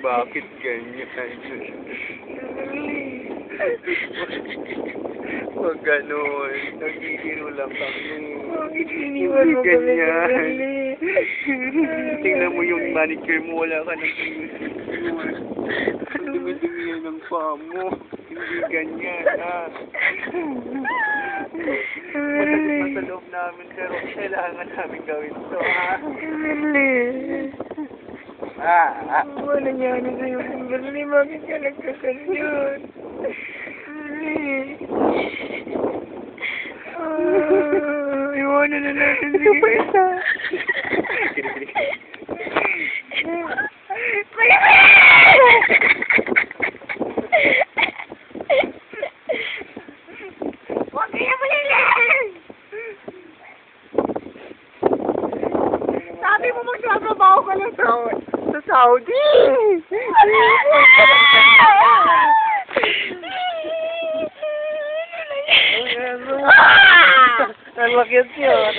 Bakit ganyan? Huwag ganun. Nagigiro lang kami. Bakit iniwan mo kami Ganyan. Kimberly? Tingnan mo yung manicure mo. Wala ka nang dumi-dumi yan ng paa mo. Hindi ganyan, ha? Masakit sa loob namin, pero kailangan namin gawin to, ha? Kimberly. Ano nangyari sa'yo, Kimberly? Bakit ka nagkaganyan? Kimberly. Iwanan na natin si Kita. Huwag kaya mo nilang! Sabi mo magsasabaw ka lang sa Saudi! Ang lakit yun.